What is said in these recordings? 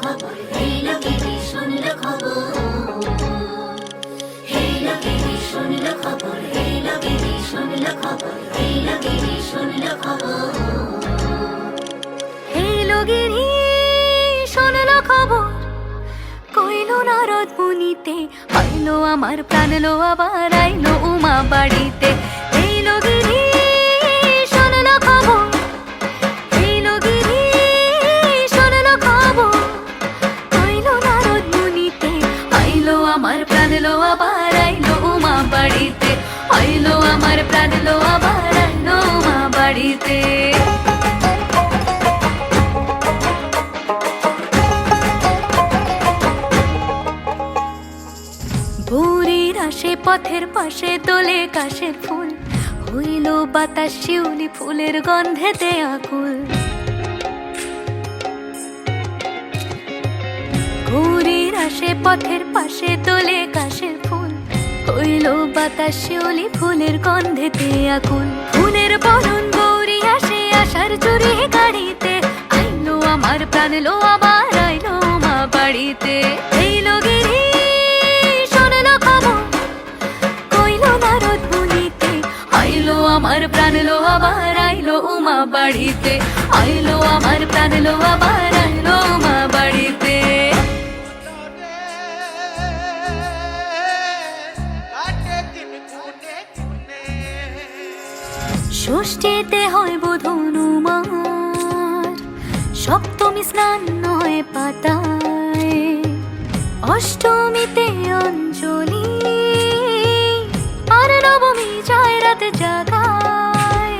খবর, এই লোকেরই শুনলো খবর, এই লোকেরই শুনলো খবর, এই লোকেরই শুনলো খবর, এই লোকেরই শুনলো খবর, এই লোকেরই শুনলো খবর। কইলো নারদ মুনিতে, আইলো আমার প্রাণ লো আবার আইলো উমা বাড়িতে। এই লোকেরই শুনলো খবর, এই লোকেরই শুনলো খবর। কইলো নারদ মুনিতে, আইলো আমার প্রাণ লো আবার আইলো উমা বাড়িতে, আইলো আমার প্রাণ লো আবার আইলো উমা বাড়িতে। ভোরের আসে পথের পাশে তোলে কাশের ফুল, হইল বাতাস শিউলি ফুলের গন্ধেতে আকুল। ভোরের আসে পথের পাশে তোলে কাশের ফুল, হইল বাতাস শিউলি ফুলের গন্ধেতে আকুল। ফুলের বরণ গৌরী আসে আশার চুরি গাড়িতে, আইলো আমার প্রাণ লো আবার আইলো মা বাড়িতে। এই লোকেরই শুনলো খবর, কইলো নারদ মুনিতে, আইলো আমার প্রাণ লো আবার আইলো উমা বাড়িতে, আইলো আমার প্রাণ লো আবার আইলো উমা বাড়িতে। ষষ্ঠীতে হয় বোধন উমার, সপ্তমী স্নান হয় পাতায়, অষ্টমীতে অঞ্জলি, আর নবমী যায় রাত জাগায়।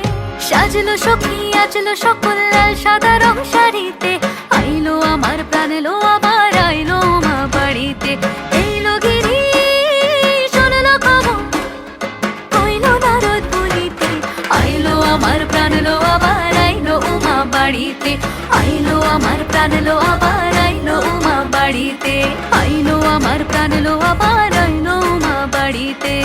সাজলো সখী আজলো সকল লাল সাদা রং শাড়িতে, আইলো আমার প্রাণ লো আবার আইলো মা বাড়িতে। এই লোকেরই শুনলো খবর, কইলো নারদ মুনিতে, আইলো আমার প্রাণ লো আবার আইলো উমা বাড়িতে, আইলো আমার প্রাণ লো আবার আইলো উমা বাড়িতে, আইলো আমার প্রাণ লো আবার আইলো উমা বাড়িতে।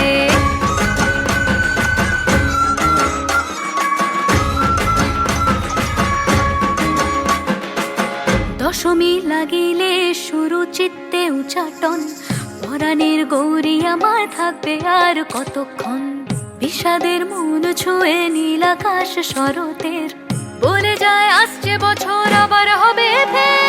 দশমী লাগিলে শুরু চিত্তে উচাটন, পরাণের গৌরী আমার থাকবে আর কতক্ষণ। বিষাদের মন ছুঁয়ে নীল আকাশ শরতের, বলে যায় আসছে বছর আবার হবে ফের।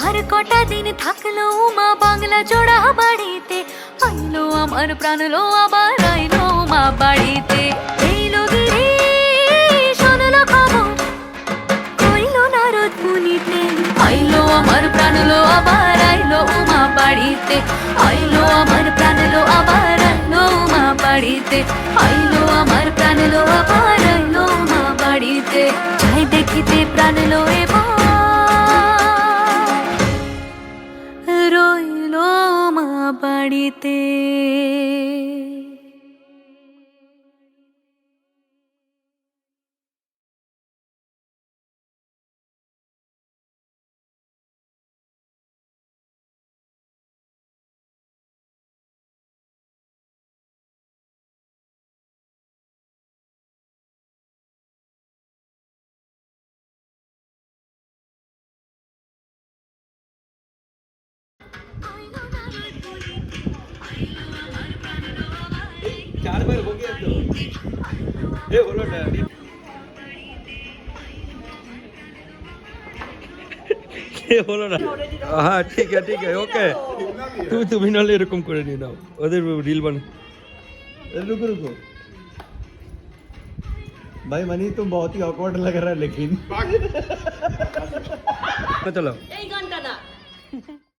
আর কটা দিন থাকলো উমা বাংলা জোড়া বাড়িতে, আইলো আমার প্রাণ লো আবার আইলো মা বাড়িতে। এই লোকেরই শুনলো খবর, কইলো নারদ মুনিতে, আইলো আমার প্রাণ লো আবার আইলো উমা বাড়িতে, আইলো আমার প্রাণ লো আবার আইলো উমা বাড়িতে, আইলো আমার প্রাণ লো আবার আইলো উমা বাড়িতে। যাই দেখিতে প্রাণ লো এবার রইলো মা বাড়িতে। चार बार हो गया तो ये बोलो डैडी ये बोलो ना। हाँ ठीक है ओके। তুমি নালে এরকম করে নিয়ে নাও, ওদের রিল বানা। रुको रुको भाई मनी तुम बहुत ही ऑकवर्ड लग रहा है लेकिन चलो এই গানটা না